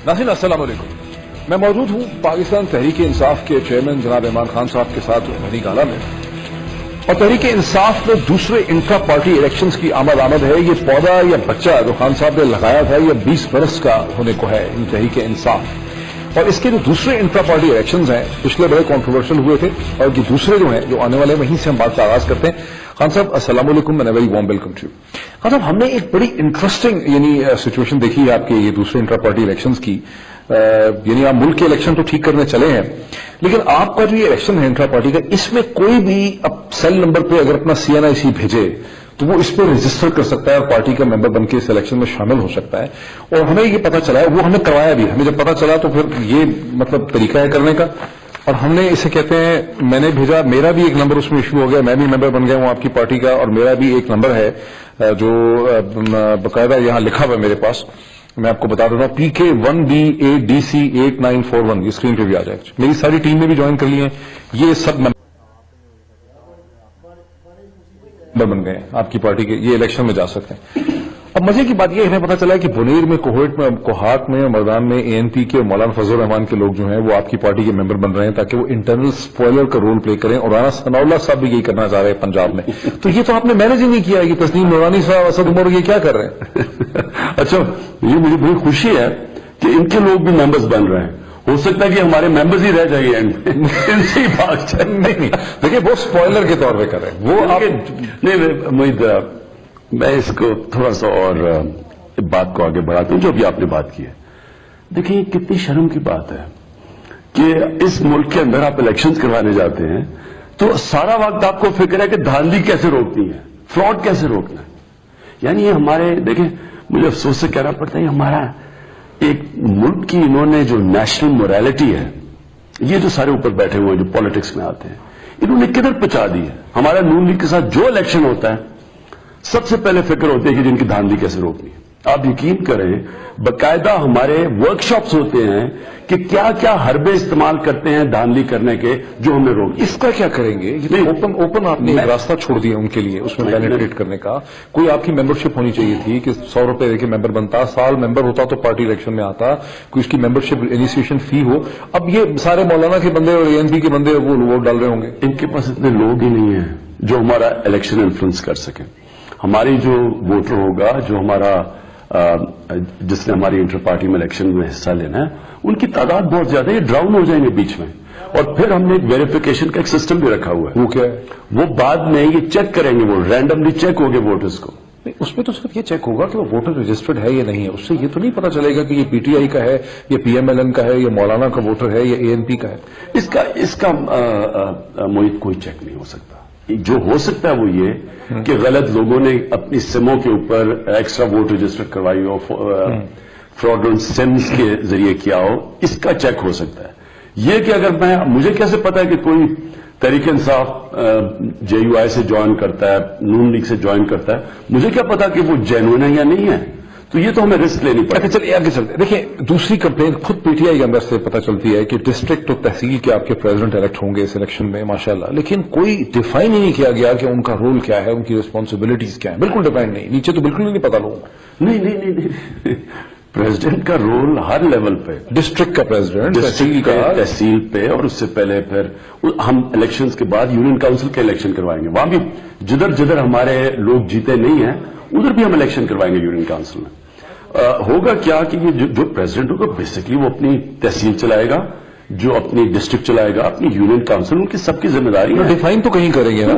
नाज़रीन अस्सलाम वालेकुम। मैं मौजूद हूँ पाकिस्तान तहरीक इंसाफ के चेयरमैन जनाब इमरान खान साहब के साथ मनी गाला में, और तहरीक इंसाफ में दूसरे इंट्रा पार्टी इलेक्शंस की आमद है। ये पौधा या बच्चा जो खान साहब ने लगाया था ये 20 बरस का होने को है तहरीक इंसाफ, और इसके जो दूसरे इंट्रा पार्टी इलेक्शंस हैं पिछले बड़े कंट्रोवर्शियल हुए थे, और ये दूसरे जो हैं जो आने वाले वहीं से हम बात का आगाज करते हैं। खान साहब अस्सलाम वालेकुम, and very warm welcome to you. Khan साहब, हमने एक बड़ी इंटरेस्टिंग सिचुएशन देखी है आपके ये दूसरे इंट्रा पार्टी इलेक्शंस की। यानी आप मुल्क के इलेक्शन तो ठीक करने चले हैं, लेकिन आपका जो ये इलेक्शन है इंट्रा पार्टी का, इसमें कोई भी अब सेल नंबर पे अगर अपना CNIC भेजे तो वो इस पर रजिस्टर कर सकता है और पार्टी का मेंबर बनकर इस इलेक्शन में शामिल हो सकता है। और हमें ये पता चला है, वो हमें करवाया भी, हमें जब पता चला तो फिर ये मतलब तरीका है करने का, और हमने इसे कहते हैं, मैंने भेजा, मेरा भी एक नंबर उसमें इशू हो गया, मैं भी मेंबर बन गया हूं आपकी पार्टी का, और मेरा भी एक नंबर है जो बाकायदा यहां लिखा हुआ है मेरे पास, मैं आपको बता देता हूं, PK1B8DC8941, ये स्क्रीन पे भी आ जाएगा। मेरी सारी टीम ने भी ज्वाइन कर ली है, ये सब नंबर बन गए हैं आपकी पार्टी के, ये इलेक्शन में जा सकते हैं। अब मजे की बात यह है, हमें पता चला है कि बुनेर में, कोहाट में, मर्दान में ANP के मौलाना फजल रहमान के लोग जो हैं वो आपकी पार्टी के मेंबर बन रहे हैं ताकि वो इंटरनल स्पॉइलर का रोल प्ले करें, और राना सनाउल्लाह साहब भी यही करना चाह रहे हैं पंजाब में। तो ये तो आपने मैनेज ही नहीं किया है कि तस्नीम नूरानी साहब, असद उमर ये क्या कर रहे हैं? अच्छा, ये मुझे बड़ी खुशी है कि इनके लोग भी मेंबर्स बन रहे हैं। हो सकता है कि हमारे मेंबर्स ही रह जाइए एंड इनसे ही बात नहीं, देखिए वो स्पॉइलर के तौर पर कर रहे हैं वो आप नहीं। मोहित, मैं इसको थोड़ा सा और बात को आगे बढ़ाता हूं जो अभी आपने बात की है। देखिए कितनी शर्म की बात है कि इस मुल्क के अंदर आप इलेक्शंस करवाने जाते हैं तो सारा वक्त आपको फिक्र है कि धांधली कैसे रोकनी है, फ्रॉड कैसे रोकना है। यानी ये हमारे, देखें मुझे अफसोस से कहना पड़ता है, हमारा एक मुल्क की इन्होंने जो नेशनल मोरालिटी है, ये जो सारे ऊपर बैठे हुए हैं जो पॉलिटिक्स में आते हैं, इन्होंने किधर पहुंचा दी है। हमारा नून लीग के साथ जो इलेक्शन होता है सबसे पहले फिक्र होती है कि जिनकी धांधली कैसे रोकनी है। आप यकीन करें, बकायदा हमारे वर्कशॉप्स होते हैं कि क्या क्या हरबे इस्तेमाल करते हैं धांधली करने के, जो हमें रोक। इसका क्या करेंगे? ओपन आपने एक रास्ता छोड़ दिया उनके लिए उसमें पेनिट्रेट करने का। कोई आपकी मेंबरशिप होनी चाहिए थी कि 100 रुपए देके मेंबर बनता, साल मेंबर होता तो पार्टी इलेक्शन में आता, कोई उसकी मेंबरशिप इनिशिएशन फी हो। अब ये सारे मौलाना के बंदे और ANP के बंदे वो वोट डाल रहे होंगे। इनके पास इतने लोग ही नहीं है जो हमारा इलेक्शन इन्फ्लुएंस कर सके। हमारी जो वोटर होगा, जो हमारा जिसने हमारी इंटर पार्टी में इलेक्शन में हिस्सा लेना है, उनकी तादाद बहुत ज्यादा है, ये ड्राउन हो जाएंगे बीच में। और फिर हमने एक वेरिफिकेशन का एक सिस्टम भी रखा हुआ है। वो क्या है? वो बाद में ये चेक करेंगे, वो रैंडमली चेक होंगे वोटर्स को। उसमें तो सिर्फ ये चेक होगा कि वो वोटर रजिस्टर्ड है या नहीं है, उससे ये तो नहीं पता चलेगा कि ये PTI का है, ये PMLN का है, ये मौलाना का वोटर है, ये ANP का है। इसका मोहित कोई चेक नहीं हो सकता। जो हो सकता है वो ये कि गलत लोगों ने अपनी सिमों के ऊपर एक्स्ट्रा वोट रजिस्टर करवाई हो, फ्रॉडलेंट सिम्स के जरिए किया हो, इसका चेक हो सकता है। ये कि अगर मुझे कैसे पता है कि कोई तहरीक इंसाफ JUI से ज्वाइन करता है, नून लीग से ज्वाइन करता है, मुझे क्या पता कि वो जेन्युइन है या नहीं है? तो ये तो हमें रिस्क लेनी पड़ेगी। चलिए आगे चलते। देखिए दूसरी कंप्लेन खुद PTI के अंदर से पता चलती है कि डिस्ट्रिक्ट और तहसील के आपके प्रेसिडेंट इलेक्ट होंगे इस इलेक्शन में, माशाल्लाह, लेकिन कोई डिफाइन ही नहीं किया गया कि उनका रोल क्या है, उनकी रिस्पॉन्सिबिलिटीज क्या है। बिल्कुल डिफाइन नहीं, नीचे तो बिल्कुल ही नहीं पता लोगों को। नहीं, प्रेसिडेंट का रोल हर लेवल पे, डिस्ट्रिक्ट का प्रेसिडेंट, तहसील पे, और उससे पहले फिर हम इलेक्शंस के बाद यूनियन काउंसिल के इलेक्शन करवाएंगे। वहां भी जिधर जिधर हमारे लोग जीते नहीं है उधर भी हम इलेक्शन करवाएंगे यूनियन काउंसिल में। होगा क्या कि ये जो प्रेसिडेंट होगा बेसिकली वो अपनी तहसील चलाएगा, जो अपनी डिस्ट्रिक्ट चलाएगा, अपनी यूनियन काउंसिल, उनकी सबकी जिम्मेदारी है। डिफाइन तो कहीं करेंगे ना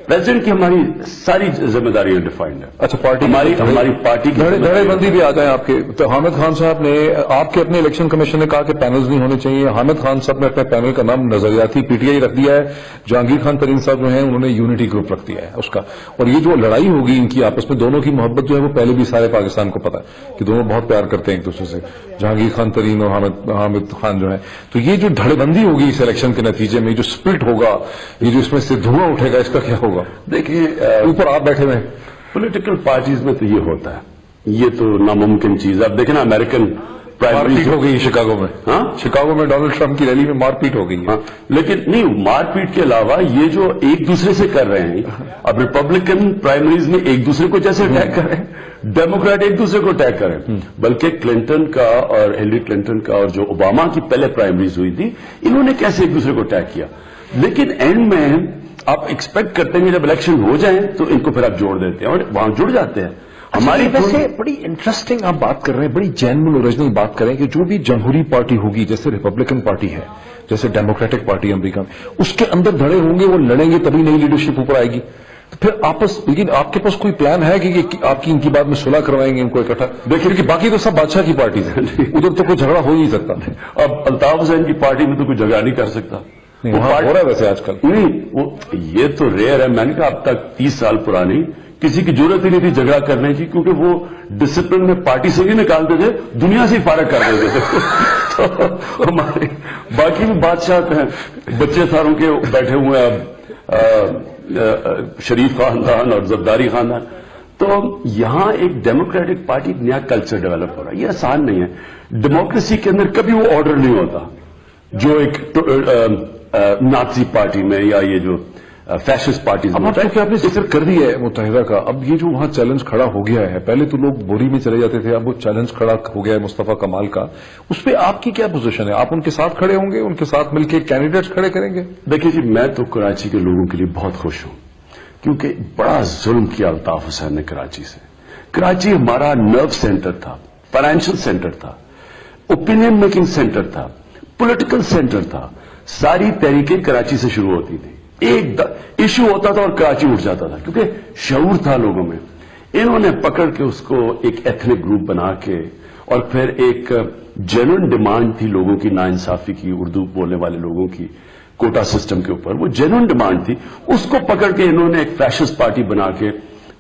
प्रेसिडेंट की, हमारी सारी जिम्मेदारियां डिफाइंड है। अच्छा, पार्टी हमारी पार्टी की धड़ेबंदी भी आ जाए आपके। तो हामिद खान साहब ने, आपके अपने इलेक्शन कमीशन ने कहा कि पैनल्स नहीं होने चाहिए। हामिद खान साहब ने अपने पैनल का नाम नजरियाती PTI रख दिया है। जहांगीर खान तरीन साहब जो हैं उन्होंने यूनिटी ग्रुप रख दिया है उसका। और ये जो लड़ाई होगी इनकी आपस में, दोनों की मोहब्बत जो है वो पहले भी सारे पाकिस्तान को पता है कि दोनों बहुत प्यार करते हैं एक दूसरे से, जहांगीर खान तरीन और हामिद खान जो है। तो ये जो धड़ेबंदी होगी इस इलेक्शन के नतीजे में, जो स्प्लिट होगा, ये जो इसमें से धुआं उठेगा, इसका क्या होगा? देखिए ऊपर आप बैठे हुए, पॉलिटिकल पार्टीज में तो ये होता है, ये तो नामुमकिन चीज है। अब देखें ना, अमेरिकन मारपीट हो गई शिकागो में। हाँ, शिकागो में डोनाल्ड ट्रंप की रैली में मारपीट हो गई है। हाँ, लेकिन नहीं, मारपीट के अलावा ये जो एक दूसरे से कर रहे हैं, अब रिपब्लिकन प्राइमरीज में एक दूसरे को जैसे अटैक कर रहे हैं, डेमोक्रेट एक दूसरे को अटैक करें, बल्कि क्लिंटन का और हिलरी क्लिंटन का और जो ओबामा की पहले प्राइमरीज हुई थी, इन्होंने कैसे एक दूसरे को अटैक किया। लेकिन एंड में आप एक्सपेक्ट करते हैं कि जब इलेक्शन हो जाए तो इनको फिर आप जोड़ देते हैं और वहां जुड़ जाते हैं। हमारी वैसे बड़ी इंटरेस्टिंग आप बात कर रहे हैं, बड़ी जेन्युइन ओरिजिनल बात करें कि जो भी जमहूरी पार्टी होगी, जैसे रिपब्लिकन पार्टी है, जैसे डेमोक्रेटिक पार्टी अमेरिका में, उसके अंदर धड़े होंगे, वो लड़ेंगे तभी नई लीडरशिप ऊपर आएगी। तो फिर आपस, लेकिन आपके पास कोई प्लान है कि आपकी इनकी बाद में सुलह करवाएंगे इनको इकट्ठा? देखिए कि बाकी तो सब बादशाह की पार्टी है, उधर तो कोई झगड़ा हो ही नहीं सकता। अब अल्ताफ हुसैन की पार्टी में तो कोई झगड़ा नहीं कर सकता। वो हो रहा है वैसे आजकल। नहीं, वो ये तो रेयर है। मैंने कहा अब तक 30 साल पुरानी किसी की जरूरत ही नहीं थी झगड़ा करने की, क्योंकि वो डिसिप्लिन में पार्टी से ही निकालते थे, दुनिया से ही फारग कर देते थे। तो हमारे बाकी भी बादशाह हैं, बच्चे सारों के बैठे हुए हैं, शरीफ खानदान और जरदारी खानदान। तो यहां एक डेमोक्रेटिक पार्टी, नया कल्चर डेवलप हो रहा है। ये आसान नहीं है। डेमोक्रेसी के अंदर कभी वो ऑर्डर नहीं होता जो एक नाजी पार्टी में या ये जो फैशिस्ट पार्टी में होता है। आपने जिक्र कर दिया है मुत्तहिदा का, अब ये जो वहां चैलेंज खड़ा हो गया है, पहले तो लोग बोरी में चले जाते थे, अब वो चैलेंज खड़ा हो गया है मुस्तफा कमाल का, उस पर आपकी क्या पोजीशन है? आप उनके साथ खड़े होंगे, उनके साथ मिलकर कैंडिडेट्स खड़े करेंगे? देखिए जी, मैं तो कराची के लोगों के लिए बहुत खुश हूं, क्योंकि बड़ा जुल्म किया अल्ताफ हुसैन ने कराची से। कराची हमारा नर्व सेंटर था, फाइनेंशियल सेंटर था, ओपिनियन मेकिंग सेंटर था, पॉलिटिकल सेंटर था। सारी तहरीकें कराची से शुरू होती थी। एक इश्यू होता था और कराची उठ जाता था, क्योंकि शऊर था लोगों में। इन्होंने पकड़ के उसको एक एथनिक ग्रुप बना के, और फिर एक जेन्युइन डिमांड थी लोगों की, नाइंसाफी की, उर्दू बोलने वाले लोगों की, कोटा सिस्टम के ऊपर वो जेन्युइन डिमांड थी, उसको पकड़ के इन्होंने एक फैशिस्ट पार्टी बना के,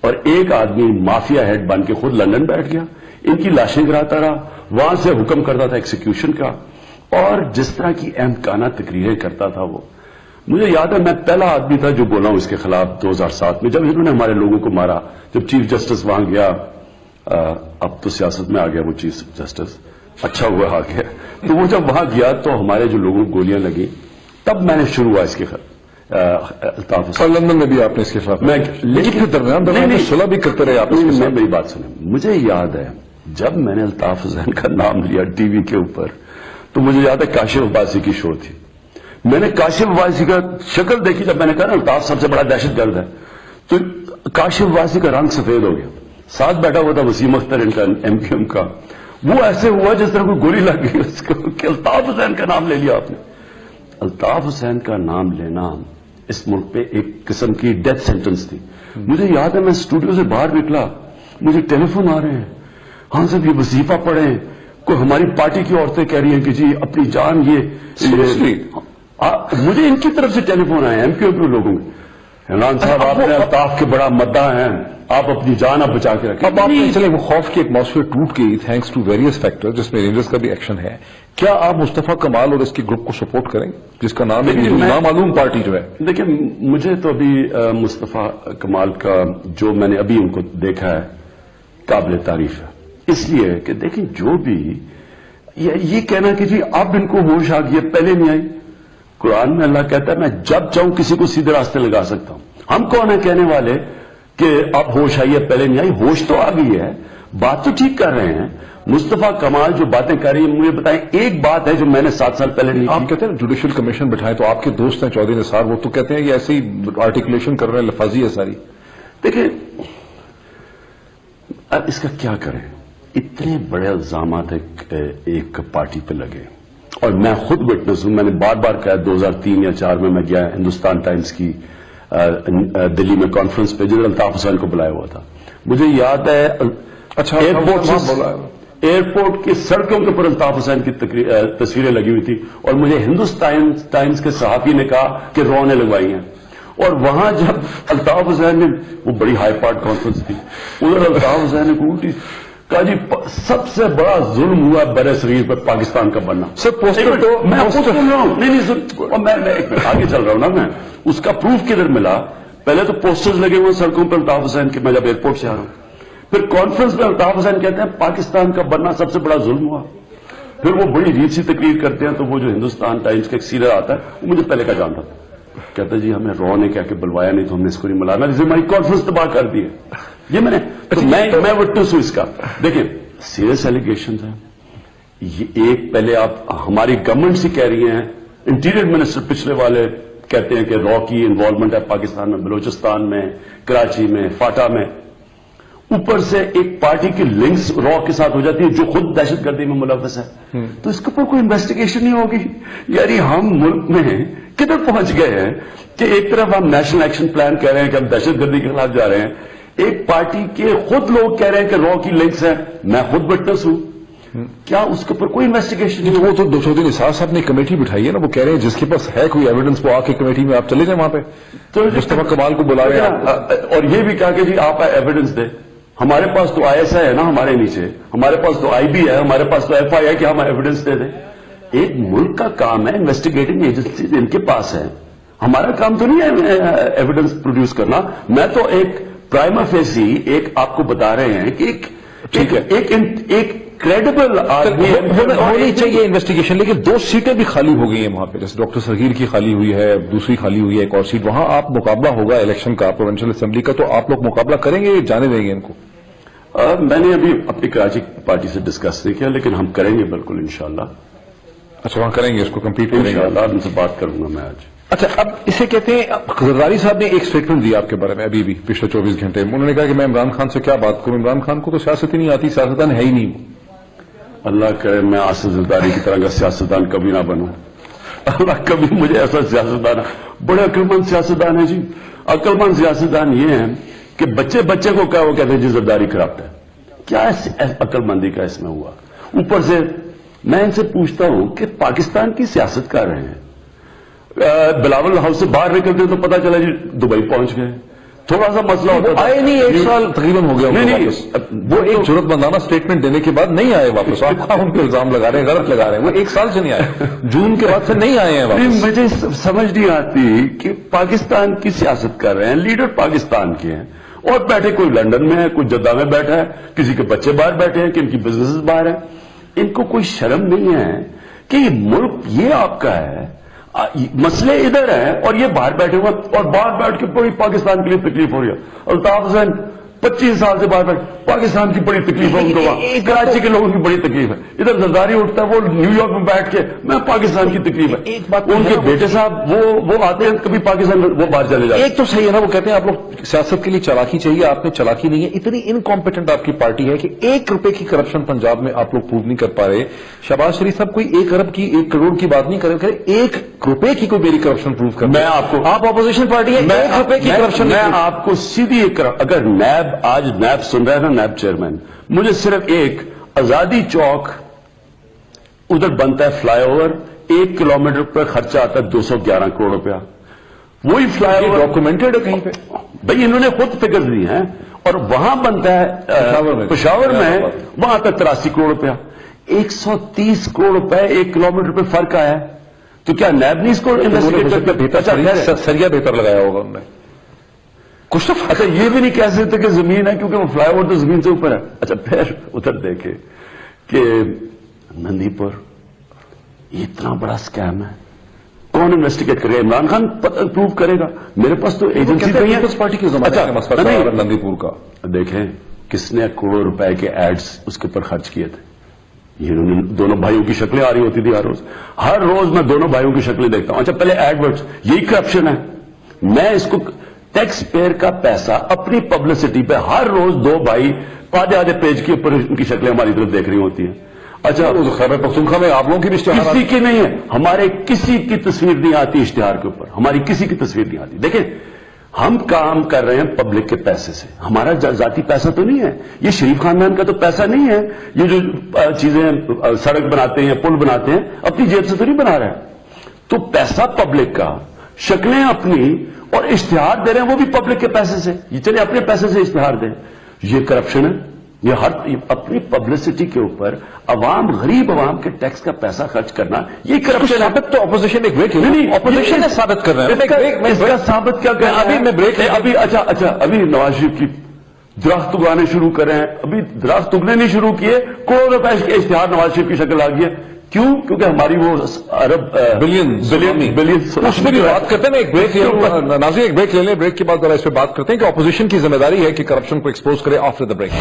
और एक आदमी माफिया हेड बन के खुद लंदन बैठ गया, इनकी लाशें गिराता रहा, वहां से हुक्म करता था एक्सिक्यूशन का, और जिस तरह की अहमकाना तकरीरें करता था वो। मुझे याद है, मैं पहला आदमी था जो बोला हूं इसके खिलाफ 2007 में, जब इन्होंने हमारे लोगों को मारा। जब चीफ जस्टिस वहां गया, अब तो सियासत में आ गया वो चीफ जस्टिस, अच्छा हुआ आ गया, तो वो जब वहां गया तो हमारे जो लोगों को गोलियां लगी, तब मैंने शुरू हुआ इसके अल्ताफ हुसैन। लंदन में भी आपने इसके खिलाफ, लेकिन फिर दरमियान सुलह भी करते रहे आप। मेरी बात सुने, मुझे याद है जब मैंने अल्ताफ हुसैन का नाम लिया टीवी के ऊपर, तो मुझे याद है काशिफ अब्बासी की शो थी। मैंने काशिफ अब्बासी का शक्ल देखी, जब मैंने कहा ना अल्ताफ सबसे बड़ा दहशतगर्द है, तो काशिफ अब्बासी का रंग सफेद हो गया। साथ बैठा हुआ था वसीम अख्तर, इनका एमक्यूएम का, वो ऐसे हुआ जिस तरह कोई गोली लग गई उसको, कि अल्ताफ हुसैन का नाम ले लिया आपने। अल्ताफ हुसैन का नाम लेना इस मुल्क पे एक किस्म की डेथ सेंटेंस थी। मुझे याद है, मैं स्टूडियो से बाहर निकला, मुझे टेलीफोन आ रहे हैं, हाँ साहब ये वजीफा पढ़े, कोई हमारी पार्टी की औरतें कह रही हैं कि जी अपनी जान ये मुझे इनकी तरफ से टेलीफोन आए एमक्यूएम लोगों के, इमरान साहब आपने अल्ताफ के बड़ा मद्दा हैं, आप अपनी जान आप बचा के रखें। अब आप चले, वो खौफ की एटमॉस्फेयर टूट गई थैंक्स टू वेरियस फैक्टर, जिसमें रेंजर्स का भी एक्शन है। क्या आप मुस्तफा कमाल और इसके ग्रुप को सपोर्ट करेंगे, जिसका नाम है नामालूम पार्टी जो है? देखिए, मुझे तो अभी मुस्तफा कमाल का जो मैंने अभी उनको देखा है काबिल तारीफ है, इसलिए कि देखिए जो भी ये कहना कि जी अब इनको होश आ गई, पहले नहीं आई। कुरान में अल्लाह कहता है मैं जब चाहूं किसी को सीधे रास्ते लगा सकता हूं। हम कौन है कहने वाले कि अब होश आई है पहले नहीं आई? होश तो आ गई है, बात तो ठीक कर रहे हैं। मुस्तफा कमाल जो बातें कर रही है, मुझे बताएं एक बात है जो मैंने 7 साल पहले नहीं। आप कहते हैं जुडिशियल कमीशन बैठाएं, तो आपके दोस्त हैं चौधरी निसार, वो तो कहते हैं कि ऐसे ही आर्टिकुलेशन कर रहे हैं, लफाजी है सारी। देखिए अब इसका क्या करें, इतने बड़े इल्जामात एक पार्टी पे लगे, और मैं खुद विटनेस हूं। मैंने बार बार कहा 2003 या 2004 में मैं गया हिंदुस्तान टाइम्स की दिल्ली में कॉन्फ्रेंस पे, जिन्होंने अल्ताफ हुसैन को बुलाया हुआ था। मुझे याद है अच्छा, एयरपोर्ट की सड़कों के ऊपर अल्ताफ हुसैन की तस्वीरें लगी हुई थी, और मुझे हिंदुस्तान टाइम्स के सहाफी ने कहा कि रॉ ने लगवाई हैं। और वहां जब अल्ताफ हुसैन ने, वो बड़ी हाई पार्ट कॉन्फ्रेंस थी, उधर अल्ताफ हुसैन ने उल्टी कहा जी सबसे बड़ा जुल्म हुआ बड़े शरीर पर पाकिस्तान का बनना। सर पोस्टर तो मैं सुन रहा हूं, नहीं सुन, और मैं एक मिनट आगे चल रहा हूं ना, मैं उसका प्रूफ किधर मिला? पहले तो पोस्टर्स लगे हुए सड़कों पर अल्ताफ हुसैन के, मैं जब एयरपोर्ट से आ रहा हूं, फिर कॉन्फ्रेंस में अल्ताफ हुसैन कहते हैं पाकिस्तान का बनना सबसे बड़ा जुल्म हुआ। फिर वो बड़ी रीत सी तकरीर करते हैं, तो वो जो हिंदुस्तान टाइम्स का एक सीरियल आता है, वो मुझे पहले का जानता, कहता जी हमें रॉ ने क्या के बुलवाया, नहीं तो हमने इसको नहीं मिलाना, जिसे हमारी कॉन्फ्रेंस तबाह कर दी है। یہ میں وٹنس ہوں اس کا. دیکھیں سیریس ایلیگیشن ہے یہ. ایک پہلے آپ ہماری گورنمنٹ سے کہہ رہی ہیں, انٹیریئر منسٹر پچھلے والے کہتے ہیں کہ را کی انوالومنٹ ہے پاکستان میں, بلوچستان میں, کراچی میں, فاٹا میں. اوپر سے ایک پارٹی کی لنکس را کے ساتھ ہو جاتی ہے جو خود دہشت گردی میں ملوث ہے. تو اس کے اوپر کوئی انویسٹیگیشن نہیں ہوگی. یعنی ہم ملک میں کدھر پہنچ گئے ہیں کہ ایک طرف ہم نیشنل ایکشن پلان کہہ رہے ہیں کہ ہم دہشت گردی کے خلاف جا رہے ہیں, ایک پارٹی کے خود لوگ کہہ رہے ہیں کہ را کی لنکس ہیں. میں خود وٹنس ہوں. کیا اس کے اوپر کوئی انویسٹیگیشن نہیں؟ وہ تو چودھری نثار صاحب نے کمیٹی بٹھائی ہے نا, وہ کہہ رہے ہیں جس کے پاس ہے کوئی ایویڈنس وہ آ کے کمیٹی میں آپ چلے جائیں وہاں پہ. تو مصطفیٰ کمال کو بلا رہے ہیں اور یہ بھی کہا کہ جی آپ ایویڈنس دیں. ہمارے پاس تو آئی ایس آئی ہے نا ہمارے نیچے, ہمارے پاس تو آئی بی ہے, ہمارے پاس تو ایف آئی ہے کہ ہم ایویڈنس دے دیں. ایک ملک کا کام ہے, انویسٹیگیٹنگ ایجنسی ان کے پاس ہے. ہمارا کام تو نہیں ہے ایویڈنس پروڈیوس کرنا. میں تو ایک پرائما فیسی ایک آپ کو بتا رہے ہیں کہ ایک کریڈیبل آدمی ہونی چاہیے انویسٹیگیشن. لیکن 2 سیٹیں بھی خالی ہو گئی ہیں وہاں پہ, جیسے ڈاکٹر صغیر کی خالی ہوئی ہے, دوسری خالی ہوئی ہے ایک اور سیٹ. وہاں آپ مقابلہ ہوگا الیکشن کا, پروونشل اسمبلی کا, تو آپ لوگ مقابلہ کریں گے, جانے دیں گے ان کو؟ میں نے ابھی اپنی کراچی پارٹی سے ڈسکس نہیں کیا, لیکن ہم کریں گے بالکل انشاءاللہ. اچھا وہاں کریں گے, اس کو کمپلیٹ کریں گے انشاءاللہ. ان سے بات کروں گا میں آج. اچھا اب اسے کہتے ہیں, زرداری صاحب نے ایک اسٹیٹمنٹ دیا آپ کے بارے میں ابھی بھی پچھلے 24 گھنٹے میں. انہوں نے کہا کہ میں عمران خان سے کیا بات کروں, عمران خان کو تو سیاست ہی نہیں آتی, سیاستدان ہے ہی نہیں. اللہ کرے میں آصف زرداری کی طرح کا سیاستدان کبھی نہ بنوں. اللہ کبھی مجھے ایسا سیاستدان, بڑے عقلمند سیاستدان ہے جی. عقلمند سیاستدان یہ ہیں کہ بچے کو کیا وہ کہتے ہیں جی زرداری کرپٹ ہے. کیا عقلمندی کا اس میں ہوا؟ اوپر سے میں ان سے پوچھتا ہوں کہ پاکستان کی سیاست کر رہے ہیں, بلاول ہاؤس سے باہر نکلتے تو پتا چلا جی دبئی پہنچ گئے. تھوڑا سا مسئلہ ہوتا ہے, آئے نہیں, 1 سال تقریباً ہو گیا. نہیں وہ ایک ضرورت مندانہ اسٹیٹمنٹ دینے کے بعد نہیں آئے واپس. آپ ان پہ الزام لگا رہے ہیں, غلط لگا رہے ہیں. وہ 1 سال سے نہیں آئے, جون کے بعد سے نہیں آئے ہیں واپس. مجھے سمجھ نہیں آتی کہ پاکستان کی سیاست کر رہے ہیں, لیڈر پاکستان کے ہیں, اور بیٹھے کوئی لندن میں ہے, کوئی جدہ میں بیٹھا ہے, کسی کے بچے باہر بیٹھے ہیں, کہ ان کی بزنس باہر ہیں. ان کو کوئی شرم نہیں ہے کہ یہ ملک یہ آپ کا ہے, مسئلے ادھر ہیں اور یہ باہر بیٹھے ہوئے, اور باہر بیٹھ کے پوری پاکستان کے لیے تکلیف ہو رہی ہے. اور الطاف حسین 25 سال سے باہر بیٹھ, پاکستان کی بڑی تکلیف ہے ان کو, کراچی کے لوگوں کی بڑی تکلیف ہے. ادھر زرداری اٹھتا ہے وہ نیو یارک میں بیٹھ کے میں پاکستان کی تکلیف ہے. ایک بات ان کے بیٹے صاحب وہ آتے ہیں کبھی پاکستان, وہ باہر چلے جاتے ہیں. ایک تو صحیح ہے نا, وہ کہتے ہیں آپ لوگ سیاست کے لیے چالاکی چاہیے, آپ نے چالاکی نہیں ہے. اتنی انکمپیٹنٹ آپ کی پارٹی ہے کہ 1 روپے کی کرپشن پنجاب میں آپ لوگ پروو نہیں کر پا رہے. شہباز شریف صاحب کوئی 1 ارب کی 1 کروڑ کی بات نہیں کرے, 1 روپے کی کوئی میری کرپشن پروو کر. میں آپ کو, آپ اپوزیشن پارٹی ہے, 1 روپے کی کرپشن. میں آپ کو سیدھی ایک, اگر نیب آج نیب سن رہا ہے نا, نیب چیئرمین, مجھے صرف ایک آزادی چوک ادھر بنتا ہے فلائی اوور, 1 کلومیٹر پر خرچہ آتا ہے 211 کروڑ روپیہ. وہی فلائی اوور ڈاکومنٹڈ ہے کہیں پہ بھائی, انہوں نے خود فگر دی ہیں. اور وہاں بنتا ہے پشاور میں, وہاں آتا ہے 83 کروڑ روپیہ. 130 کروڑ روپے 1 کلومیٹر پہ فرق آیا ہے. تو کیا نیب نہیں اس کو سریا بہتر لگایا ہوگا انہوں نے کچھ تو. اچھا یہ بھی نہیں کہہ سکتے کہ زمین ہے, کیونکہ وہ فلائی اوور تو زمین سے اوپر ہے. اچھا پھر ادھر دیکھے کہ نندی پور یہ اتنا بڑا سکیم ہے, کون انویسٹیگیٹ کرے گا؟ عمران خان پروو کرے گا. میرے پاس تو ایجنسی پارٹی کی نندی پور کا. دیکھیں کس نے کروڑوں روپے کے ایڈز اس کے اوپر خرچ کیے تھے. یہ دونوں بھائیوں کی شکلیں آ رہی ہوتی تھی ہر روز میں دونوں بھائیوں کی شکلیں دیکھتا ہوں. اچھا پہلے ایڈورٹس, یہی کرپشن ہے. میں اس کو ٹیکس پیئر کا پیسہ اپنی پبلسٹی پہ ہر روز 2 بھائی آدھے پیج کے اوپر ان کی شکلیں ہماری طرف دیکھ رہی ہوتی ہیں. اچھا خیبر پختونخوا میں آپ لوگوں کی کسی کی نہیں ہے, ہمارے کسی کی تصویر نہیں آتی اشتہار کے اوپر, ہماری کسی کی تصویر نہیں آتی. دیکھیں ہم کام کر رہے ہیں پبلک کے پیسے سے, ہمارا ذاتی پیسہ تو نہیں ہے. یہ شریف خاندان کا تو پیسہ نہیں ہے. یہ جو چیزیں سڑک بناتے ہیں, پل بناتے ہیں, اپنی جیب سے تو نہیں بنا رہے ہیں. تو پیسہ پبلک کا, شکلیں اپنی, اور اشتہار دے رہے ہیں وہ بھی پبلک کے پیسے سے. یہ چلے اپنے پیسے سے اشتہار دیں, یہ کرپشن ہے. یہ ہر اپنی پبلسٹی کے اوپر عوام, غریب عوام کے ٹیکس کا پیسہ خرچ کرنا, یہ کرپشن ہے. تو اپوزیشن ایک بریک نہیں, اپوزیشن ثابت کر رہے ہیں. اس کا ثابت کیا کہ ابھی میں بریک ہے ابھی. اچھا ابھی نواز شریف کی درخت اگانے شروع کرے ہیں, ابھی درخت اگنے نہیں شروع کیے, کروڑوں روپے کے اشتہار نواز شریف کی شکل آ گئی ہے. کیوں؟ کیونکہ ہماری وہ ارب بلین اس پہ بھی بات کرتے ہیں نا. ایک بریک ناظرین، ایک بریک لے لیں. بریک کے بعد ذرا اس پہ بات کرتے ہیں کہ اپوزیشن کی ذمہ داری ہے کہ کرپشن کو ایکسپوز کرے. After the break.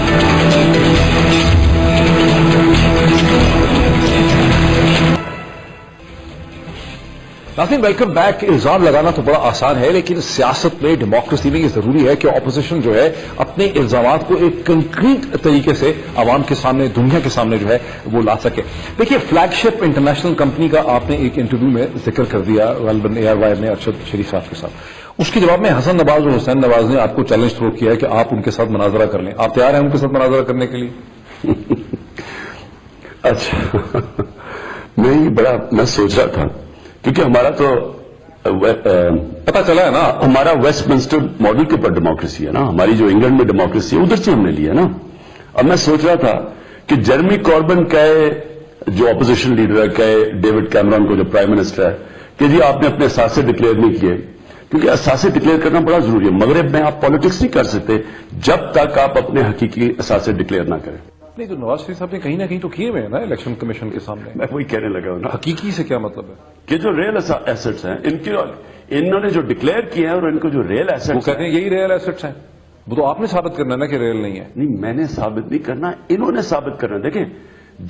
ناظرین ویلکم بیک. الزام لگانا تو بڑا آسان ہے، لیکن سیاست میں، ڈیموکریسی میں یہ ضروری ہے کہ اپوزیشن جو ہے اپنے الزامات کو ایک کنکریٹ طریقے سے عوام کے سامنے، دنیا کے سامنے جو ہے وہ لا سکے. دیکھیے، فلیگ شپ انٹرنیشنل کمپنی کا آپ نے ایک انٹرویو میں ذکر کر دیا غالباً ایئر وائر نے ارشد شریف صاحب کے ساتھ. اس کے جواب میں حسن نواز اور حسین نواز نے آپ کو چیلنج تھرو کیا ہے کہ آپ ان کے ساتھ مناظرہ کر لیں. آپ تیار ہیں ان کے ساتھ مناظرہ کرنے کے لیے؟ اچھا، میں سوچ رہا تھا، کیونکہ ہمارا تو پتا چلا ہے نا، ہمارا ویسٹ منسٹر ماڈل کے اوپر ڈیموکریسی ہے نا. ہماری جو انگلینڈ میں ڈیموکریسی ہے ادھر سے ہم نے لی ہے نا. اب میں سوچ رہا تھا کہ جرمی کاربن کہے، جو اپوزیشن لیڈر ہے، کہے ڈیوڈ کیمرون کو جو پرائم منسٹر ہے، کہ جی آپ نے اپنے اثاثے ڈکلیئر نہیں کیے. کیونکہ اثاثے ڈکلیئر کرنا بڑا ضروری ہے. مغرب میں آپ پالیٹکس نہیں کر سکتے جب تک آپ اپنے حقیقی اثاثے ڈکلیئر نہ کریں. نہیں تو نواز شریف صاحب نے کہیں نہ کہیں تو کیے ہوئے ہیں نا الیکشن کمیشن کے سامنے. میں وہی کہنے لگا ہوں نا. حقیقی سے کیا مطلب ہے؟ کہ جو ریئل ایسٹس ہیں انہوں نے جو ڈکلیئر کیے ہیں اور ان کو جو ریئل وہ ایسٹس کہتے ہیں یہی ریئل ایسٹس ہیں. وہ تو آپ نے ثابت کرنا ہے نا کہ ریئل نہیں ہے. نہیں، میں نے ثابت نہیں کرنا، انہوں نے ثابت کرنا. دیکھیں،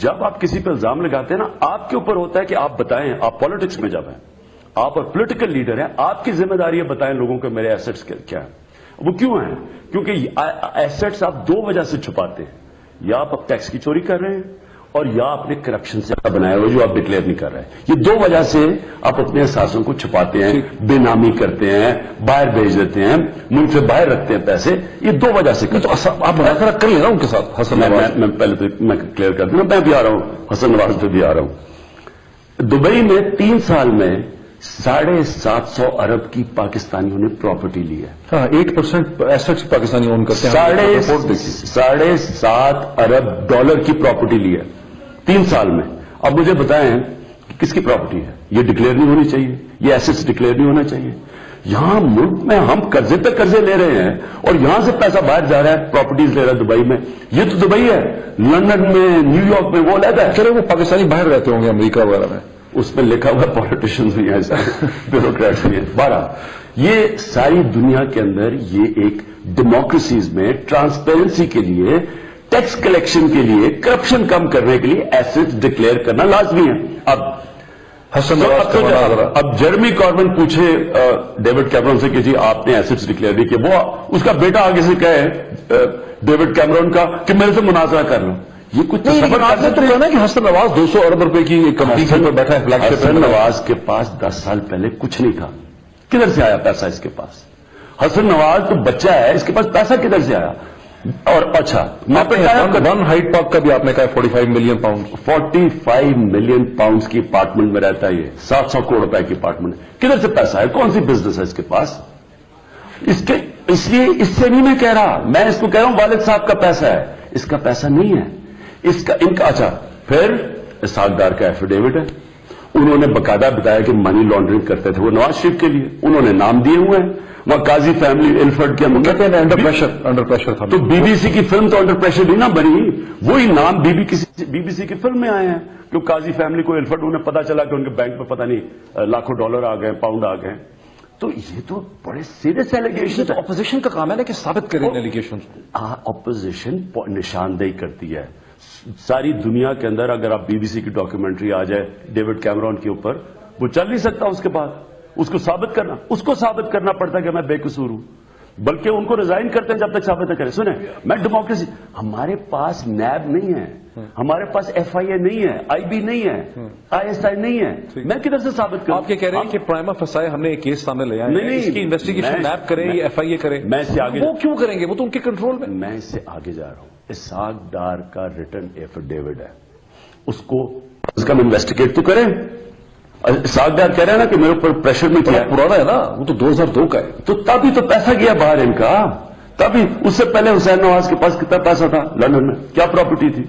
جب آپ کسی پہ الزام لگاتے ہیں نا، آپ کے اوپر ہوتا ہے کہ آپ بتائیں. آپ پالیٹکس میں جب ہیں، آپ اور پولیٹیکل لیڈر ہیں، آپ کی ذمہ داری ہے بتائیں لوگوں کو میرے ایسٹس کیا ہیں. وہ کیوں ہیں؟ کیونکہ ایسٹس آپ دو وجہ سے چھپاتے ہیں. یا آپ ٹیکس کی چوری کر رہے ہیں، اور یا اپنے کرپشن سے بنایا ہوا جو آپ ڈکلیئر نہیں کر رہے ہیں. یہ دو وجہ سے آپ اپنے احساسوں کو چھپاتے ہیں، بے نامی کرتے ہیں، باہر بھیج دیتے ہیں، ملک سے باہر رکھتے ہیں پیسے. یہ دو وجہ سے. تو آپ مذاکرہ کر لینا ان کے ساتھ. حسن نواز، میں پہلے تو میں کلیئر کر دوں، میں بھی آ رہا ہوں، حسن نواز پہ بھی آ رہا ہوں. دبئی میں 3 سال میں 750 ارب کی پاکستانیوں نے پراپرٹی لی ہے. 8% ایسٹس پاکستانی اون کرتے ہیں. 7.5 ارب ڈالر کی پراپرٹی لی ہے 3 سال میں. اب مجھے بتائیں کہ کس کی پراپرٹی ہے؟ یہ ڈکلیئر نہیں ہونی چاہیے، یہ ایسٹس ڈکلیئر نہیں ہونا چاہیے. یہاں ملک میں ہم قرضے پہ قرضے لے رہے ہیں اور یہاں سے پیسہ باہر جا رہا ہے، پراپرٹیز لے رہا ہے دبئی میں. یہ تو دبئی ہے، لندن میں، نیو یارک میں وہ علیحدہ ہے. چلے وہ پاکستانی باہر رہتے ہوں گے امریکہ وغیرہ میں، اس میں لکھا ہوا پالیٹیشینز بھی ہیں، بیوروکریٹس بھی ہیں. 12 یہ ساری دنیا کے اندر یہ ایک ڈیموکریسیز میں ٹرانسپیرنسی کے لیے، ٹیکس کلیکشن کے لیے، کرپشن کم کرنے کے لیے ایسٹس ڈکلیئر کرنا لازمی ہے. اب جرمی کاربن پوچھے ڈیوڈ کیمرون سے کہ جی آپ نے ایسٹس ڈکلیئر نہیں کیے، وہ اس کا بیٹا آگے سے کہے ڈیوڈ کیمرون کا کہ میرے سے مناظرہ کر لو. یہ کچھ آپ نے تو کہنا کہ حسن نواز 200 ارب روپے کی ایک کمپنی کے اوپر بیٹھا ہے. حسن نواز کے پاس 10 سال پہلے کچھ نہیں تھا. کدھر سے آیا پیسہ اس کے پاس؟ حسن نواز تو بچہ ہے، اس کے پاس پیسہ کدھر سے آیا؟ اور اچھا، ون ہائٹ پارک کا بھی آپ نے کہا 45 ملین پاؤنڈ. 45 ملین پاؤنڈز کی اپارٹمنٹ میں رہتا ہے. یہ 700 کروڑ روپے کی اپارٹمنٹ. کدھر سے پیسہ ہے؟ کون سی بزنس ہے اس کے پاس؟ اس لیے اس سے نہیں میں کہہ رہا، میں اس کو کہہ رہا ہوں والد صاحب کا پیسہ ہے، اس کا پیسہ نہیں ہے. ان کا اچھا، پھر اسحاق ڈار کا ایفیڈیوٹ ہے. انہوں نے باقاعدہ بتایا کہ منی لانڈرنگ کرتے تھے وہ نواز شریف کے لیے. انہوں نے نام دیے ہوئے ہیں. وہاں قاضی فیملی الفرڈ کے انڈر پریشر تھا. تو بی بی سی کی فلم تو انڈر پریشر نہیں نہ بنی. وہی نام بی بی سی کی فلم میں آئے ہیں کہ قاضی فیملی کو الفرڈ، انہیں پتا چلا کہ ان کے بینک میں پتہ نہیں لاکھوں ڈالر آ گئے، پاؤنڈ آ گئے. تو یہ تو بڑے سیریس ایلیگیشن. تو اپوزیشن کا کام ہے نا کہ ثابت کریں ایلیگیشن. اپوزیشن نشاندہی کرتی ہے. ساری دنیا کے اندر اگر آپ بی بی سی کی ڈاکیومنٹری آ جائے ڈیوڈ کیمرون کے اوپر، وہ چل نہیں سکتا. اس کے بعد اس کو ثابت کرنا پڑتا ہے کہ میں بے قصور ہوں. بلکہ ان کو ریزائن کرتے ہیں جب تک ثابت نہ کریں. سنیں، میں ڈیموکریسی، ہمارے پاس نیب نہیں ہے، ہمارے پاس ایف آئی اے نہیں ہے، آئی بی نہیں ہے، آئی ایس آئی نہیں ہے. میں کدھر سے ثابت کروں؟ آپ یہ کہہ رہے ہیں کہ پرائما فسائے ہم نے ایک کیس سامنے لے آئے ہیں، اس کی انویسٹیگیشن نیب کرے یا ایف آئی اے کرے. میں اس سے آگے، وہ کیوں کریں گے؟ وہ تو ان کے کنٹرول میں. میں اس سے آگے جا رہا ہوں. اسحاق ڈار کا ریٹن ایفیڈیوٹ ہے، اس کا انویسٹیگیٹ تو کریں. اسحاق ڈار کہہ رہے ہیں نا کہ میرے اوپر پریشر نہیں کیا. پرانا ہے نا، وہ تو 2002 کا ہے. تو تبھی تو پیسہ گیا باہر ان کا. تبھی اس سے پہلے حسین نواز کے پاس کتنا پیسہ تھا لندن میں، کیا پراپرٹی تھی؟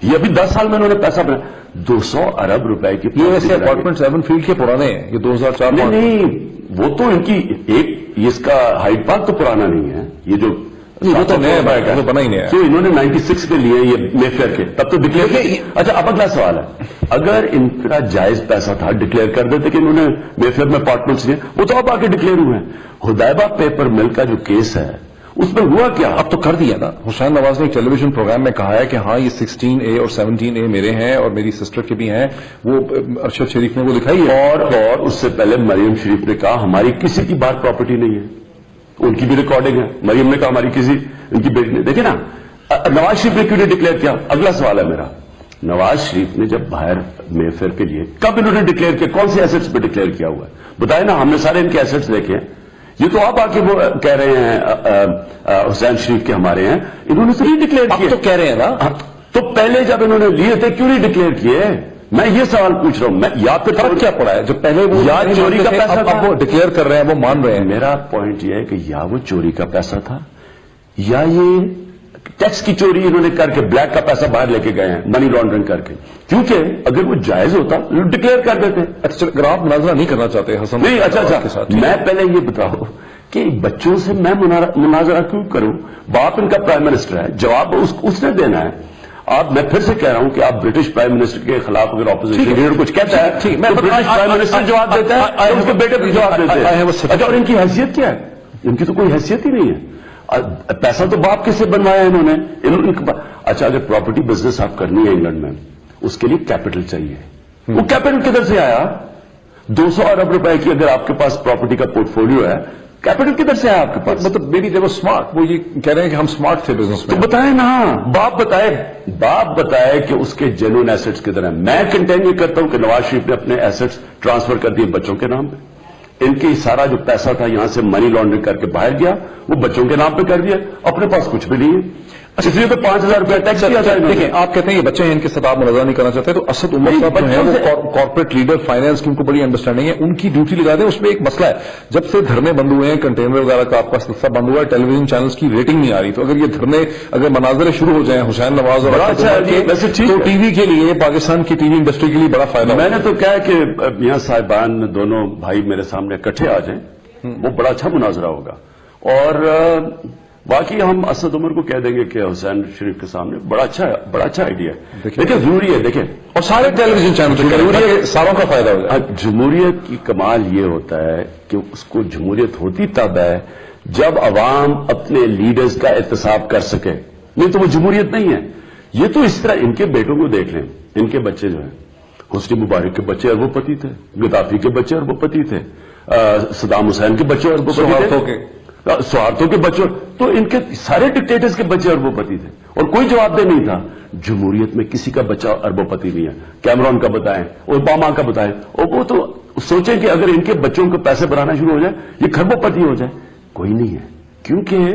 یہ ابھی 10 سال میں انہوں نے پیسہ بنایا. 200 ارب روپے کی. یہ ویسے اپارٹمنٹ 7 فیلڈ کے پرانے ہیں، یہ 2004. نہیں، وہ تو ان کی ایک، اس کا ہائیڈ پارک تو پرانا نہیں ہے. یہ جو وہ تو نیا ہے، وہ بنا ہی نیا ہے. تو انہوں نے 96 کے لیے یہ مے فیئر کے تب تو ڈکلیئر کیا. اچھا اب اگلا سوال ہے، اگر ان کا جائز پیسہ تھا ڈکلیئر کر دیتے کہ انہوں نے مے فیئر میں اپارٹمنٹس لیے، وہ تو اب آ کے ڈکلیئر ہوئے ہیں. حدیبہ پیپر مل کا جو کیس ہے اس میں ہوا کیا؟ اب تو کر دیا نا. حسین نواز نے ایک ٹیلی ویژن پروگرام میں کہا ہے کہ ہاں یہ 16A اور 17A میرے ہیں اور میری سسٹر کے بھی ہیں. وہ ارشد شریف نے وہ دکھائی ہے. اور اس سے پہلے مریم شریف نے کہا ہماری کسی کی بات پراپرٹی نہیں ہے. ان کی بھی ریکارڈنگ ہے. مریم نے کہا ہماری کسی، ان کی بیٹی نے. دیکھیں نا نواز شریف نے کیوں نہیں ڈکلیئر کیا؟ اگلا سوال ہے میرا، نواز شریف نے جب باہر مے فیئر کے لیے کب انہوں نے ڈکلیئر کیا؟ کون سے ایسٹس پہ ڈکلیئر کیا ہوا ہے؟ بتائیں نا. ہم نے سارے ان کے ایسٹس دیکھے ہیں. یہ تو آپ آ کے وہ کہہ رہے ہیں حسین شریف کے ہمارے ہیں، انہوں نے تو نہیں ڈکلیئر کیے. تو کہہ رہے ہیں نا. تو پہلے جب انہوں نے لیے تھے کیوں نہیں ڈکلیئر کیے؟ میں یہ سوال پوچھ رہا ہوں. میں یا پھر فرق کیا پڑا ہے؟ جو پہلے وہ یا چوری کا پیسہ تھا، اب وہ ڈکلیئر کر رہے ہیں، وہ مان رہے ہیں. میرا پوائنٹ یہ ہے کہ یا وہ چوری کا پیسہ تھا یا یہ ٹیکس کی چوری انہوں نے کر کے بلیک کا پیسہ باہر لے کے گئے ہیں، منی لانڈرنگ کر کے. کیونکہ اگر وہ جائز ہوتا ڈکلیئر کر دیتے. اچھا اگر آپ مناظرہ نہیں کرنا چاہتے حسن نہیں، کے اچھا ساتھ، میں پہلے یہ بتاؤ کہ بچوں سے میں مناظرہ کیوں کروں؟ باپ ان کا پرائم منسٹر ہے، جواب اس نے دینا ہے. آپ، میں پھر سے کہہ رہا ہوں کہ آپ برٹش پرائم منسٹر کے خلاف اگر اپوزیشن لیڈر کچھ کہتا ہے میں برٹش پرائم منسٹر جواب دیتا ہے، اس کے بیٹے بھی جواب دیتے ہیں. اچھا اور ان کی حیثیت کیا ہے؟ ان کی تو کوئی حیثیت ہی نہیں ہے. پیسہ تو باپ کس سے بنوایا انہوں نے؟ اچھا اگر پراپرٹی بزنس آپ کرنی ہے انگلینڈ میں، اس کے لیے کیپٹل چاہیے. وہ کیپٹل کدھر سے آیا؟ 200 ارب روپے کی اگر آپ کے پاس پراپرٹی کا پورٹ فولیو ہے، کیپٹل کدھر سے آیا آپ کے پاس؟ مطلب میری دیو اسمارٹ، وہ یہ کہہ رہے ہیں کہ ہم اسمارٹ تھے بزنس میں. تو بتائیں نا، باپ بتائے کہ اس کے جینوئن ایسٹس کدھر ہیں. میں کنٹینیو کرتا ہوں کہ نواز شریف نے اپنے ایسٹس ٹرانسفر کر دیے بچوں کے نام پہ. ان کی سارا جو پیسہ تھا یہاں سے منی لانڈرنگ کر کے باہر گیا، وہ بچوں کے نام پہ کر دیا. اپنے پاس کچھ بھی نہیں ہے، اس لیے تو 5000 روپے ٹیکس دیا جائے. دیکھیں آپ کہتے ہیں یہ بچے ہیں، ان کے ساتھ آپ مناظرہ نہیں کرنا چاہتے، تو اسد عمر صاحب جو ہیں وہ کارپوریٹ لیڈر فائنانس کی، ان کو بڑی انڈرسٹینڈنگ ہے. ان کی ڈیوٹی لگا دیں. اس میں ایک مسئلہ ہے، جب سے دھرنے بند ہوئے ہیں، کنٹینر وغیرہ کا آپ کا سلسلہ بند ہوا ہے، ٹیلی ویژن چینلز کی ریٹنگ نہیں آ رہی. تو اگر یہ دھرنے، اگر مناظرے شروع ہو جائیں حسین نواز اور تو ٹی وی کے لیے، پاکستان کی ٹی وی انڈسٹری کے لیے بڑا فائدہ. میں نے تو کہا کہ میاں صاحبان دونوں بھائی میرے سامنے اکٹھے آ جائیں، وہ بڑا اچھا مناظرہ ہوگا. اور باقی ہم اسد عمر کو کہہ دیں گے کہ حسین شریف کے سامنے بڑا اچھا آئیڈیا ہے. دیکھیں ضروری ہے، دیکھیں اور سارے ٹیلی ویژن چینل ساروں کا فائدہ ہو جائے. جمہوریت کی کمال یہ ہوتا ہے کہ اس کو جمہوریت ہوتی تب ہے جب عوام اپنے لیڈرز کا احتساب کر سکے، نہیں تو وہ جمہوریت نہیں ہے. یہ تو اس طرح ان کے بیٹوں کو دیکھ لیں، ان کے بچے جو ہیں، حسنی مبارک کے بچے اربوں پتی تھے، گدافی کے بچے اربوں پتی تھے، صدام حسین کے بچے اربوں پتی تھے، سوارتوں کے بچوں، تو ان کے سارے ڈکٹیٹرز کے بچے اربوں پتی تھے اور کوئی جواب دہ نہیں تھا. جمہوریت میں کسی کا بچہ اربوں پتی نہیں ہے. کیمرون کا بتائیں، اوباما کا بتائیں، اور وہ تو سوچیں کہ اگر ان کے بچوں کو پیسے بنانا شروع ہو جائے یہ کھربوں پتی ہو جائے. کوئی نہیں ہے، کیونکہ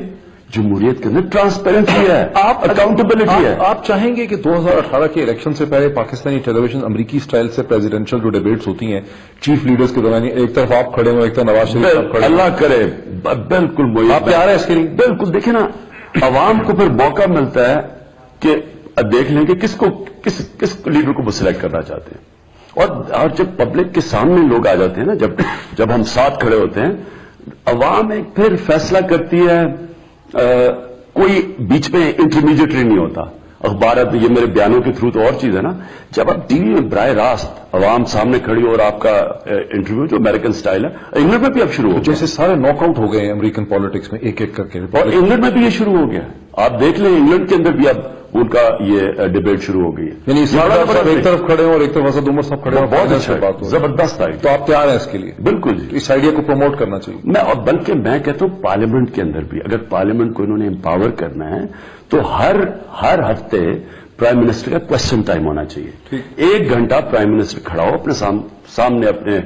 جمہوریت کے اندر ٹرانسپیرنسی ہے، اکاؤنٹیبلٹی ہے. آپ چاہیں گے کہ 2018 کے الیکشن سے پہلے پاکستانی ٹیلی ویژن امریکی سٹائل سے پریزیڈنشل جو ڈیبیٹس ہوتی ہیں چیف لیڈرز کے دوران، ایک طرف آپ کھڑے ہوں، ایک طرف نواز شریف صاحب کھڑے، اللہ کرے بالکل آپ تیار ہیں اس کے لیے؟ بالکل. دیکھیں نا، عوام کو پھر موقع ملتا ہے کہ دیکھ لیں کہ کس لیڈر کو وہ سلیکٹ کرنا چاہتے ہیں. اور جب پبلک کے سامنے لوگ آ جاتے ہیں نا، جب ہم ساتھ کھڑے ہوتے ہیں، عوام ایک پھر فیصلہ کرتی ہے. کوئی بیچ میں انٹرمیڈیٹری نہیں ہوتا. اخبارات، یہ میرے بیانوں کے تھرو تو اور چیز ہے نا، جب آپ ٹی وی میں براہ راست عوام سامنے کھڑی اور آپ کا انٹرویو جو امریکن سٹائل ہے، انگلینڈ میں بھی اب شروع ہو گیا. جیسے سارے ناک آؤٹ ہو گئے ہیں امریکن پالیٹکس میں ایک ایک کر کے، اور انگلینڈ میں بھی یہ شروع ہو گیا. آپ دیکھ لیں انگلینڈ کے اندر بھی اب ان کا یہ ڈیبیٹ شروع ہو گئی ہے. یعنی ایک طرف کھڑے ہوں اور ایک طرف اسد عمر صاحب کھڑے ہوں، بہت اچھا بات، زبردست آئی. تو آپ تیار ہیں اس کے لیے؟ بالکل جی. اس آئیڈیا کو پروموٹ کرنا چاہیے. میں اور بلکہ میں کہتا ہوں پارلیمنٹ کے اندر بھی، اگر پارلیمنٹ کو انہوں نے امپاور کرنا ہے تو ہر ہفتے پرائم منسٹر کا کوشچن ٹائم ہونا چاہیے. 1 گھنٹہ پرائم منسٹر کھڑا ہو اپنے سامنے، اپنے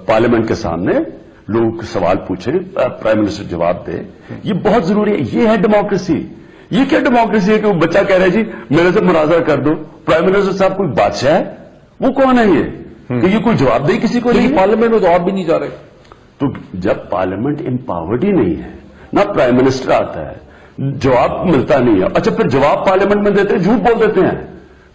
پارلیمنٹ کے سامنے لوگ سوال پوچھیں، پرائم منسٹر جواب دے. یہ بہت ضروری ہے. یہ ہے ڈیموکریسی. یہ کیا ڈیموکریسی ہے کہ وہ بچہ کہہ رہا ہے جی میرے سے مناظرہ کر دو؟ پرائم منسٹر صاحب کوئی بادشاہ ہے؟ وہ کون ہے یہ کہ یہ کوئی جواب دے کسی کو نہیں؟ پارلیمنٹ میں تو آپ بھی نہیں جا رہے. تو جب پارلیمنٹ امپاورڈ ہی نہیں ہے، نہ پرائم منسٹر آتا ہے، جواب ملتا نہیں ہے. اچھا پھر جواب پارلیمنٹ میں دیتے ہیں، جھوٹ بول دیتے ہیں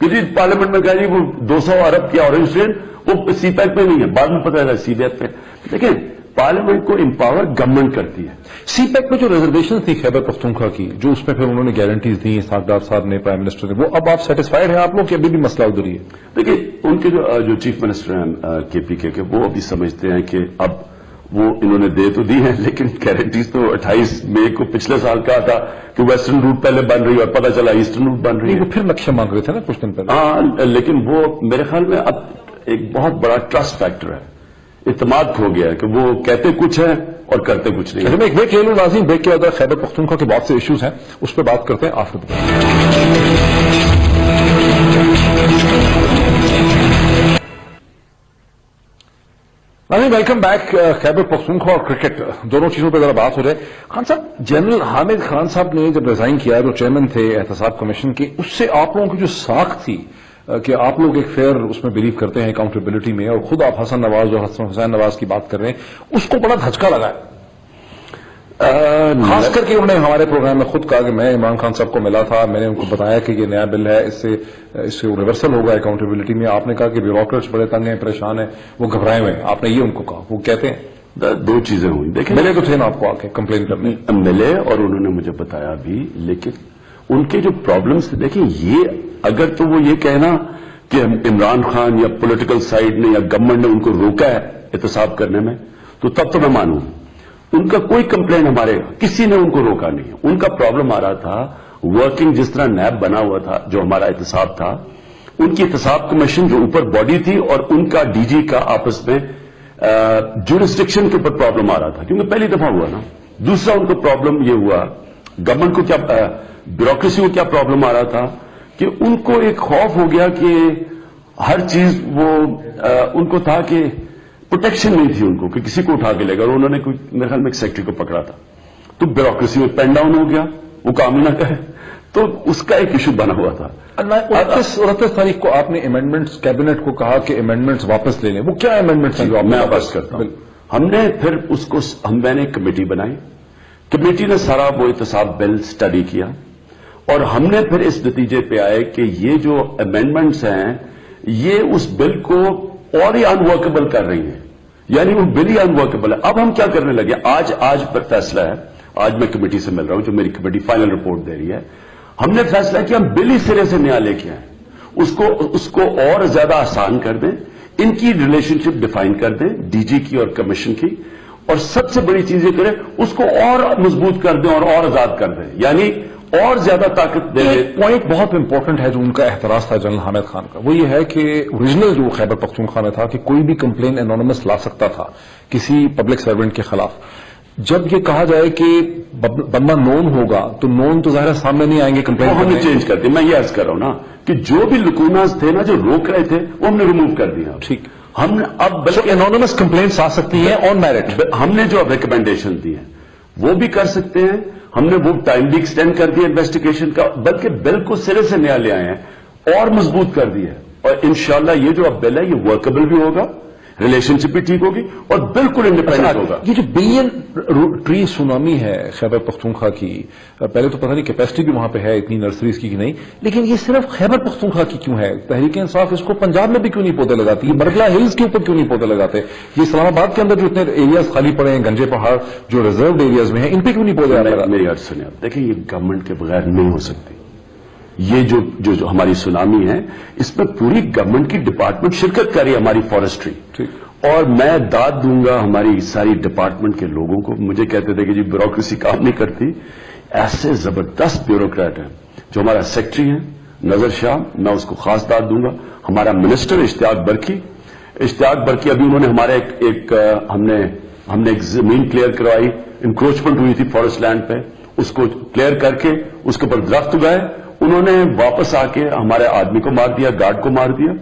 کہ جی پارلیمنٹ میں کہا جی وہ 200 ارب کی اورنج ٹرین وہ سی پیک پہ نہیں ہے، بعد میں پتہ ہے سی پیک پہ. دیکھیں पार्लियामेंट को एम्पावर गवर्नमेंट करती है। सीपैक में जो रिजर्वेशन थी खैबर पख्तूनख्वा की, जो उसमें फिर उन्होंने गारंटीज दी सागदार साहब ने, प्राइम मिनिस्टर ने, वो अब आप सेटिस्फाइड हैं आप लोग कि अभी भी मसला उधर ही है? देखिए, उनके जो चीफ मिनिस्टर हैं केपीके के, वो अभी समझते हैं कि अब वो इन्होंने दे तो दी है, लेकिन गारंटीज तो 28 मई को पिछले साल कहा था कि वेस्टर्न रूट पहले बन रही है और पता चला ईस्टर्न रूट बन रही है। वो फिर नक्शे मांग रहे थे ना कुछ दिन पहले। हाँ, लेकिन वो मेरे ख्याल में अब एक बहुत बड़ा ट्रस्ट फैक्टर है, इत्मीनान खो गया है कि वो कहते कुछ है और करते कुछ नहीं है। मैं एक ब्रेक ले लूं नाज़रीन, ब्रेक के बाद खैबर पख्तूनख्वा के बहुत से इश्यूज हैं, उस पर बात करते हैं after the break. Welcome back. Khyber Pakhtunkhwa और क्रिकेट दोनों चीजों पर जरा बात हो जाए। खान साहब, जनरल हामिद खान साहब ने जब रिजाइन किया, जो चेयरमैन थे एहतसाब कमीशन के, उससे आप लोगों की जो साख थी कि आप लोग एक फेयर उसमें बिलीव करते हैं अकाउंटेबिलिटी में, और खुद आप हसन नवाज और हसन हुसैन नवाज की बात कर रहे हैं, उसको बड़ा धचका लगा है। खास करके उन्होंने हमारे प्रोग्राम में खुद कहा कि मैं इमरान खान साहब को मिला था, मैंने उनको बताया कि ये नया बिल है, इससे रिवर्सल होगा अकाउंटेबिलिटी में। आपने कहा कि ब्यूरोक्रेट्स बड़े तंग हैं, परेशान हैं, वो घबराए हुए हैं, आपने ये उनको कहा। वो कहते हैं दो चीजें हुई। देखिए, मिले तो थे ना आपको आके कंप्लेन करने? मिले और उन्होंने मुझे बताया भी, लेकिन उनके जो प्रॉब्लम्स थे, देखिए ये अगर तो वो ये कहना कि इमरान खान या पॉलिटिकल साइड ने या गवर्नमेंट ने उनको रोका है एहतसाब करने में, तो तब तो मैं मानूं। उनका कोई कंप्लेंट हमारे किसी ने उनको रोका नहीं। उनका प्रॉब्लम आ रहा था वर्किंग, जिस तरह नैब बना हुआ था, जो हमारा एहतसाब था, उनकी एहतसाब कमीशन जो ऊपर बॉडी थी और उनका डीजी का आपस में जुरिस्डिक्शन के ऊपर प्रॉब्लम आ रहा था, क्योंकि पहली दफा हुआ ना। दूसरा उनको प्रॉब्लम ये हुआ, गवर्नमेंट को क्या, ब्यूरोक्रेसी को क्या प्रॉब्लम आ रहा था कि उनको एक खौफ हो गया कि हर चीज वो उनको था कि प्रोटेक्शन नहीं थी उनको कि किसी को उठा के लेगा। और उन्होंने कोई मेरे ख्याल में एक सेक्रेटरी को पकड़ा था, तो ब्यूरोक्रेसी में पेन डाउन हो गया, वो काम ही ना करे, तो उसका एक इशू बना हुआ था। 29 तारीख को आपने अमेंडमेंट्स, कैबिनेट को कहा कि अमेंडमेंट्स वापस ले लें। वो क्या अमेंडमेंट्स हैं जो आप? मैं वापस करता हूं। हमने फिर उसको, मैंने एक कमेटी बनाई, कमेटी ने सारा वो एहतसाब बिल स्टडी किया, और हमने फिर इस नतीजे पे आए कि ये जो अमेंडमेंट्स हैं ये उस बिल को और ही अनवर्केबल कर रही है, यानी वो बिल ही अनवर्केबल है। अब हम क्या करने लगे, आज पर फैसला है, आज मैं कमेटी से मिल रहा हूं, जो मेरी कमेटी फाइनल रिपोर्ट दे रही है। हमने फैसला कि हम बिल ही सिरे से नया लेके आए, उसको और ज्यादा आसान कर दें, इनकी रिलेशनशिप डिफाइन कर दें, डीजी की और कमीशन की, और सबसे बड़ी चीज ये करें, उसको और मजबूत कर दें और आजाद कर दें, यानी और ज्यादा ताकत दे दें। एक पॉइंट बहुत इंपॉर्टेंट है जो उनका एहतराज था जनरल हामिद खान का, वो ये है कि ओरिजिनल जो खैबर पख्तूनख्वा में था कि कोई भी कंप्लेन एनोनिमस ला सकता था किसी पब्लिक सर्वेंट के खिलाफ। जब ये कहा जाए कि बंदा नोन होगा, तो नोन तो ज़ाहिर सामने नहीं आएंगे कंप्लेन। हमने चेंज कर दिया। मैं ये अर्ज कर रहा हूं ना कि जो भी लुकूनास थे ना, जो रोक रहे थे, वो हमने रिमूव कर दिया। ठीक, हमने अब बल्कि एनोनिमस कंप्लेंट्स आ सकती हैं ऑन मेरिट। हमने जो अब रिकमेंडेशन दी है वो भी कर सकते हैं। हमने वो टाइम भी एक्सटेंड कर दिया इन्वेस्टिगेशन का, बल्कि बिल को सिरे से नया ले आए हैं और मजबूत कर दिया है। और इंशाल्लाह ये जो अब बिल है ये वर्केबल भी होगा, रिलेशनशिप भी ठीक होगी और बिल्कुल इंडिपेंडेंट होगा। ये जो बिलियन ट्री सुनामी है खैबर पख्तूनख्वा की, पहले तो पता नहीं कैपेसिटी भी वहां पे है इतनी नर्सरीज की कि नहीं, लेकिन ये सिर्फ खैबर पख्तूनख्वा की क्यों है? तहरीक इंसाफ इसको पंजाब में भी क्यों नहीं पौधे लगाती? ये बरगला हिल्स के ऊपर क्यों नहीं पौधे लगाते? ये इस्लामाबाद के अंदर जो इतने एरियाज खाली पड़े हैं, गंजे पहाड़ जो रिजर्व एरियाज में है, इन पे क्यों नहीं पौधे लगाते? मेरी अर्ज सुनिए, देखिए ये गवर्नमेंट के बगैर नहीं हो सकती। ये जो हमारी सुनामी है, इसमें पूरी गवर्नमेंट की डिपार्टमेंट शिरकत कर रही है, हमारी फॉरेस्ट्री। और मैं दाद दूंगा हमारी सारी डिपार्टमेंट के लोगों को। मुझे कहते थे कि जी ब्यूरोक्रेसी काम नहीं करती, ऐसे जबरदस्त ब्यूरोक्रेट हैं जो हमारा सेक्रेटरी है नजर शाह, मैं उसको खास दाद दूंगा। हमारा मिनिस्टर इश्तियाक बरकी अभी उन्होंने हमारे हमने एक जमीन क्लियर करवाई, इंक्रोचमेंट हुई थी फॉरेस्ट लैंड पे, उसको क्लियर करके उसके ऊपर दरख्त उगाए, उन्होंने वापस आके हमारे आदमी को मार दिया, गार्ड को मार दिया।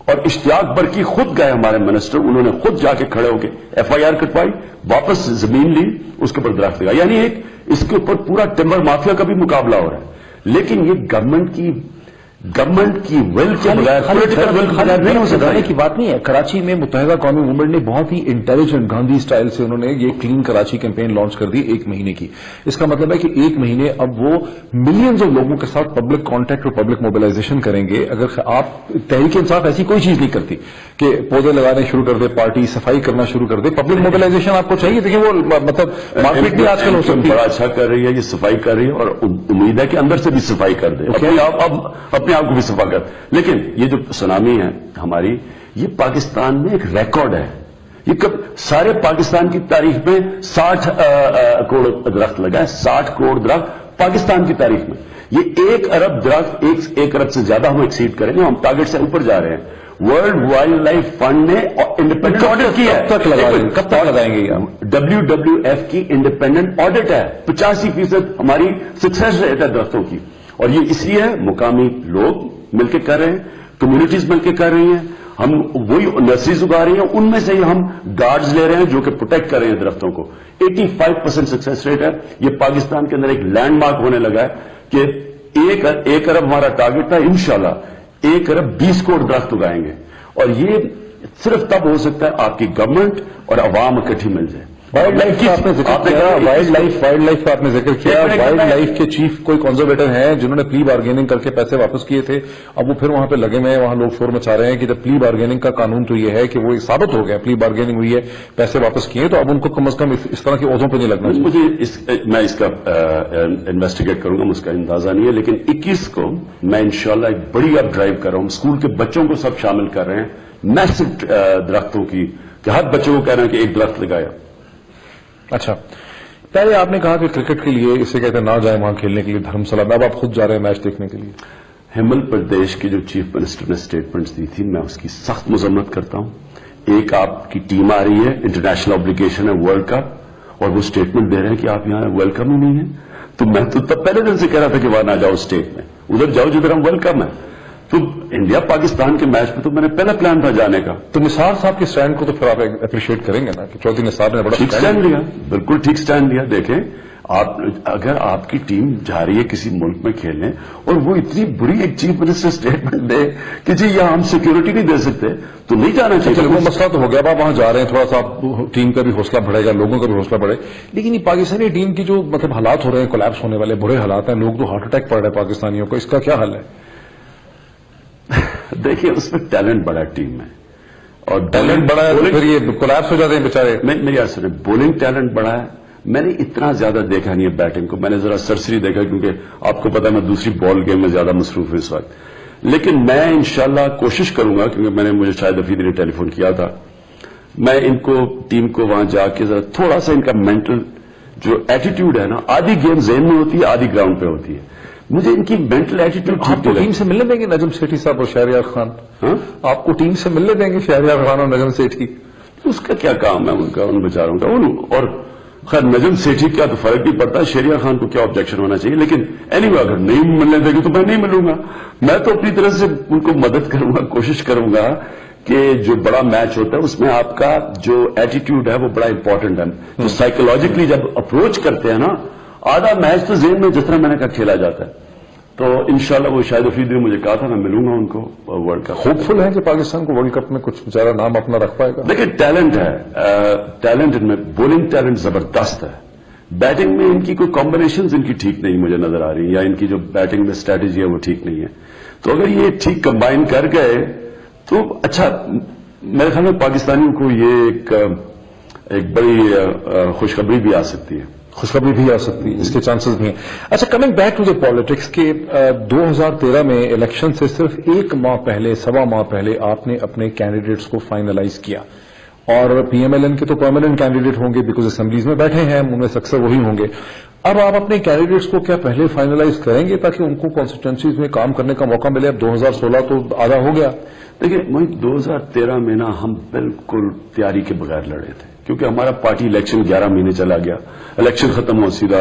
और इश्तियाक बरकी खुद गए हमारे मिनिस्टर, उन्होंने खुद जाके खड़े होके एफआईआर कटवाई, वापस जमीन ली, उसके ऊपर दरख्त लगा। यानी एक इसके ऊपर पूरा टिम्बर माफिया का भी मुकाबला हो रहा है। लेकिन ये गवर्नमेंट की गवर्नमेंट की विल के बगैर पॉलिटिकल विल के बगैर नहीं हो सकता की बात नहीं है। कराची में मुत्तहिदा कौमी मूवमेंट ने बहुत ही इंटेलिजेंट गांधी स्टाइल से उन्होंने ये क्लीन कराची कैंपेन लॉन्च कर दी 1 महीने की। इसका मतलब है कि 1 महीने अब वो मिलियंस ऑफ लोगों के साथ पब्लिक कॉन्टैक्ट और पब्लिक मोबिलाइजेशन करेंगे। अगर आप तहरीक इंसाफ ऐसी कोई चीज नहीं करती कि पौधे लगाने शुरू कर दे, पार्टी सफाई करना शुरू कर दे, पब्लिक मोबिलाइजेशन आपको चाहिए। देखिए वो मतलब मार्केट भी आजकल हो सकती है, बड़ा अच्छा कर रही है, ये सफाई कर रही है और उम्मीद है कि अंदर से भी सफाई कर दे, अपने आप को भी सफा कर। लेकिन ये जो सुनामी है हमारी, ये पाकिस्तान में एक रिकॉर्ड है। ये कब सारे पाकिस्तान की तारीख में 60 करोड़ दरख्त लगा है, 60 करोड़ दरख्त पाकिस्तान की तारीख में। ये 1 अरब दरख्त, 1 अरब से ज्यादा हम एक्सीड करेंगे, हम टारगेट से ऊपर जा रहे हैं। वर्ल्ड वाइल्ड लाइफ फंड ने इंडिपेंडेंट ऑडिट किया है। कब तक लगाएंगे? WWF की इंडिपेंडेंट ऑडिट है, 85% हमारी सक्सेस रेट है दरख्तों की। और ये इसलिए है मुकामी लोग मिलकर कर रहे हैं, कम्युनिटीज मिलकर कर रही हैं, हम वही नर्सरीज उगा रही हैं, उनमें से ही हम गार्ड्स ले रहे हैं जो कि प्रोटेक्ट कर रहे हैं दरख्तों को। 85% सक्सेस रेट है। ये पाकिस्तान के अंदर एक लैंडमार्क होने लगा है कि 1 अरब हमारा टारगेट था, इंशाल्लाह 1 अरब 20 करोड़ दरख्त उगाएंगे। और ये सिर्फ तब हो सकता है आपकी गवर्नमेंट और अवाम इकट्ठी मिल जाए। वाइल्ड लाइफ का आपने जिक्र किया, वाइल्ड लाइफ का आपने जिक्र किया। वाइल्ड लाइफ के चीफ कोई कंजर्वेटर हैं जिन्होंने प्ली बार्गेनिंग करके पैसे वापस किए थे, अब वो फिर वहां पे लगे हुए हैं, वहां लोग शोर मचा रहे हैं कि जब प्ली बार्गेनिंग का कानून तो ये है कि वो साबित हो गया, प्ली बार्गेनिंग हुई है, पैसे वापस किए, तो अब उनको कम से कम इस तरह की ओझों पर नहीं लगना चाहिए। मुझे मैं इसका इन्वेस्टिगेट करूंगा, मुझका अंदाजा नहीं है, लेकिन 21 को मैं इंशाल्लाह एक बड़ी अब ड्राइव कर रहा हूं, स्कूल के बच्चों को सब शामिल कर रहे हैं, मैसिव दरख्तों की, कि हर बच्चों को कह रहे हैं कि 1 दरख्त लगाया। अच्छा, पहले आपने कहा कि क्रिकेट के लिए इसे कहते ना जाए वहां खेलने के लिए धर्मशाला में, अब आप खुद जा रहे हैं मैच देखने के लिए। हिमाचल प्रदेश के जो चीफ मिनिस्टर ने स्टेटमेंट्स दी थी, मैं उसकी सख्त मजम्मत करता हूं। एक आपकी टीम आ रही है, इंटरनेशनल ऑब्लिगेशन है वर्ल्ड का, और वो स्टेटमेंट दे रहे हैं कि आप यहां वेलकम ही नहीं है। तो मैं तो तब पहले दिन से कह रहा था कि वहां ना जाओ स्टेट में, उधर जाओ जिधर हम वेलकम है। तो इंडिया पाकिस्तान के मैच में तो मैंने पहला प्लान था जाने का। तो निसार साहब के स्टैंड को तो फिर आप अप्रिशिएट करेंगे ना कि चौधरी निसार ने बड़ा ठीक स्टैंड लिया, बिल्कुल ठीक स्टैंड लिया। देखें आप, अगर आपकी टीम जा रही है किसी मुल्क में खेलने और वो इतनी बुरी एक चीफ मिनिस्टर स्टेटमेंट दे कि जी यहां हम सिक्योरिटी नहीं दे सकते, तो नहीं जाना चाहिए। वो मसला तो हो गया, आप वहां जा रहे हैं, थोड़ा सा टीम का भी हौसला बढ़ेगा, लोगों का भी हौसला बढ़े। लेकिन ये पाकिस्तानी टीम की जो मतलब हालात हो रहे हैं, कोलैप्स होने वाले बुरे हालात हैं, लोग तो हार्ट अटैक पड़ रहे हैं पाकिस्तानियों को, इसका क्या हल है? देखिए उसमें टैलेंट बड़ा टीम में, और टैलेंट बड़ा है तो फिर ये कोलैप्स हो जाते हैं बेचारे। मेरी याद सुने, बॉलिंग टैलेंट बड़ा है। मैंने इतना ज्यादा देखा नहीं है बैटिंग को, मैंने जरा सरसरी देखा, क्योंकि आपको पता है मैं दूसरी बॉल गेम में ज्यादा मसरूफ हूं इस वक्त। लेकिन मैं इंशाल्लाह कोशिश करूंगा, क्योंकि मुझे शायद हफीद ने टेलीफोन किया था, मैं इनको टीम को वहां जाके जरा थोड़ा सा इनका मेंटल जो एटीट्यूड है ना, आधी गेम जेन में होती है, आधी ग्राउंड पे होती है, मुझे इनकी मेंटल एटीट्यूड ठीक आपको टीम से मिलने देंगे नजम सेठी साहब और शहरयार खान? आपको टीम से मिलने देंगे शहरयार खान और नजम सेठी? उसका क्या काम है उनका, उन बेचारों का। और खैर नजम सेठी क्या तो फर्क नहीं पड़ता, शहरयार खान को क्या ऑब्जेक्शन होना चाहिए। लेकिन एनीवे अगर नहीं मिलने देंगे तो मैं नहीं मिलूंगा। मैं तो अपनी तरफ से उनको मदद करूंगा, कोशिश करूंगा कि जो बड़ा मैच होता है उसमें आपका जो एटीट्यूड है वो बड़ा इंपॉर्टेंट है। तो साइकोलॉजिकली जब अप्रोच करते हैं ना, आधा मैच तो जेन में जिस तरह मैंने कहा खेला जाता है। तो इंशाल्लाह वो शायद अफरीदी ने मुझे कहा था, मैं मिलूंगा उनको वर्ल्ड कप। होपफुल है कि पाकिस्तान को वर्ल्ड कप में कुछ बेचारा नाम अपना रख पाएगा। देखिए टैलेंट है, टैलेंट इनमें, बॉलिंग टैलेंट जबरदस्त है। बैटिंग में इनकी कोई कॉम्बिनेशन इनकी ठीक नहीं मुझे नजर आ रही, या इनकी जो बैटिंग में स्ट्रैटेजी है वो ठीक नहीं है। तो अगर ये ठीक कंबाइन कर गए तो अच्छा, मेरे ख्याल में पाकिस्तानियों को ये एक बड़ी खुशखबरी भी आ सकती है। खुशखबरी भी आ सकती है, इसके चांसेस भी हैं। अच्छा, coming back to the politics के 2013 में इलेक्शन से सिर्फ 1 माह पहले, 1.25 माह पहले आपने अपने कैंडिडेट्स को फाइनलाइज किया, और पीएमएलएन के तो परमानेंट कैंडिडेट होंगे बिकॉज असेंबलीज में बैठे हैं, उनमें सक्सेस वही होंगे। अब आप अपने कैंडिडेट्स को क्या पहले फाइनलाइज करेंगे ताकि उनको कॉन्स्टिट्यूंसीज में काम करने का मौका मिले? अब 2016 तो आधा हो गया। देखिए मोहित, 2013 में ना हम बिल्कुल तैयारी के बगैर लड़े थे, क्योंकि हमारा पार्टी इलेक्शन 11 महीने चला गया, इलेक्शन खत्म हो सीधा,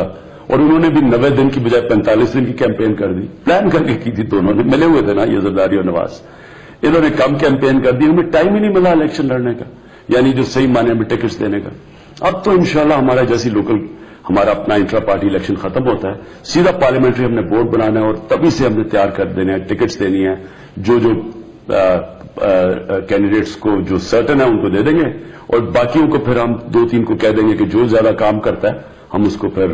और उन्होंने भी 90 दिन की बजाय 45 दिन की कैंपेन कर दी। प्लान करके की थी, दोनों ने मिले हुए थे ना, ये जरदारी और नवाज, इन्होंने कम कैंपेन कर दी, हमें टाइम ही नहीं मिला इलेक्शन लड़ने का, यानी जो सही माने में टिकट्स देने का। अब तो इंशाल्लाह हमारा जैसी लोकल ہمارا اپنا انٹرا پارٹی الیکشن ختم ہوتا ہے، سیدھا پارلیمنٹری ہم نے بورڈ بنانا ہے اور تبھی سے ہم نے تیار کر دینا ہے، ٹکٹس دینی ہے، جو کینڈیڈیٹس کو جو سرٹن ہے ان کو دے دیں گے اور باقیوں کو پھر ہم 2-3 کو کہہ دیں گے کہ جو زیادہ کام کرتا ہے ہم اس کو پھر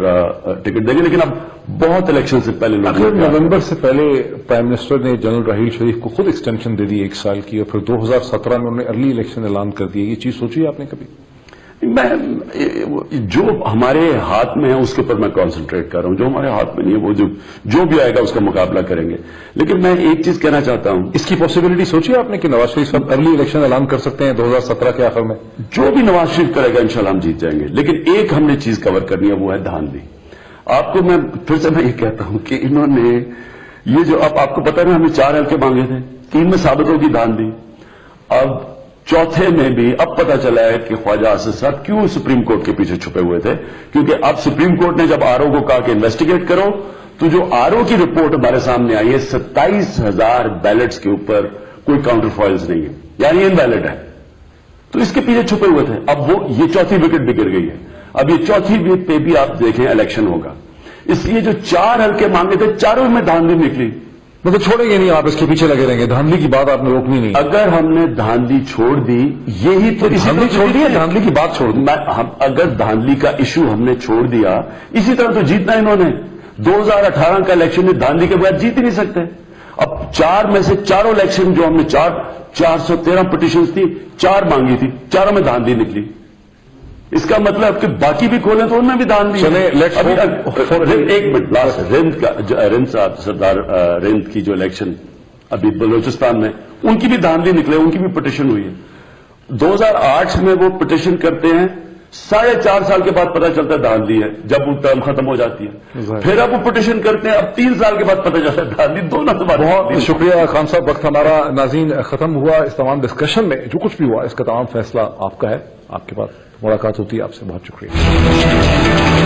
ٹکٹ دیں گے. لیکن اب بہت الیکشن سے پہلے نومبر سے پہلے پرائم منسٹر نے جنرل راحیل شریف کو خود ایکسٹینشن دے دی 1 سال کی، اور پھر 2017 میں انہوں نے ارلی الیکشن اعلان کر دیا. یہ چیز سوچی آپ نے کبھی؟ میں جو ہمارے ہاتھ میں ہے اس کے اوپر میں کانسنٹریٹ کر رہا ہوں، جو ہمارے ہاتھ میں نہیں ہے وہ جو بھی آئے گا اس کا مقابلہ کریں گے. لیکن میں ایک چیز کہنا چاہتا ہوں، اس کی پاسبلٹی سوچی آپ نے کہ نواز شریف صاحب ارلی الیکشن اعلان کر سکتے ہیں 2017 کے آخر میں؟ جو بھی نواز شریف کرے گا انشاءاللہ ہم جیت جائیں گے. لیکن ایک ہم نے چیز کور کرنی ہے، وہ ہے دھاندلی. آپ کو میں پھر سے میں یہ کہتا ہوں کہ انہوں نے یہ جو اب آپ کو پتا ہے نا، ہم نے 4 حلقے مانگے تھے، 3 میں ثابت ہوگی دھاندلی. اب چوتھے میں بھی اب پتا چلا ہے کہ خواجہ آصف صاحب کیوں سپریم کورٹ کے پیچھے چھپے ہوئے تھے، کیونکہ اب سپریم کورٹ نے جب آر او کو کہا کہ انویسٹیگیٹ کرو، تو جو آر او کی رپورٹ ہمارے سامنے آئی ہے 27,000 بیلٹس کے اوپر کوئی کاؤنٹر فائلز نہیں ہے، یعنی انویلڈ ہے. تو اس کے پیچھے چھپے ہوئے تھے. اب وہ یہ چوتھی وکٹ بھی گر گئی ہے. اب یہ چوتھی وکٹ پہ بھی آپ دیکھیں الیکشن ہوگا، اس لیے جو 4 حلقے مانگے تھے 4 میں دھاندلی نکلی. مطلب چھوڑیں گے نہیں آپ، اس کے پیچھے لگے رہیں گے؟ دھاندلی کی بات آپ نے روکنی نہیں. اگر ہم نے دھاندلی چھوڑ دی، یہی تو دھاندلی چھوڑ دی ہے، دھاندلی کی بات چھوڑ دی. اگر دھاندلی کا ایشو ہم نے چھوڑ دیا، اسی طرح تو جیتنا انہوں نے. 2018 کا الیکشن میں دھاندلی کے بغیر جیت ہی نہیں سکتے. اب 4 میں سے 4 الیکشن جو ہم نے 413 پٹیشنز تھی، 4 مانگی تھی، 4 میں دھاندلی نکلی. اس کا مطلب کہ باقی بھی کھولیں تو ان میں بھی دھاندلی. ایک منٹ لاسٹ، رند صاحب سردار رند کی جو الیکشن ابھی بلوچستان میں، ان کی بھی دھاندلی نکلے، ان کی بھی پٹیشن ہوئی ہے. 2008 میں وہ پٹیشن کرتے ہیں، 4.5 سال کے بعد پتہ چلتا ہے دھاندلی ہے، جب وہ ٹرم ختم ہو جاتی ہے. پھر اب وہ پٹیشن کرتے ہیں، اب 3 سال کے بعد پتہ چلتا ہے دھاندلی. دونوں سے بہت شکریہ خان صاحب. وقت ہمارا ناظرین ختم ہوا. اس تمام ڈسکشن میں جو کچھ بھی ہوا اس کا تمام فیصلہ آپ کا ہے، آپ کے پاس ملاقات ہوتی ہے. آپ سے بہت شکریہ.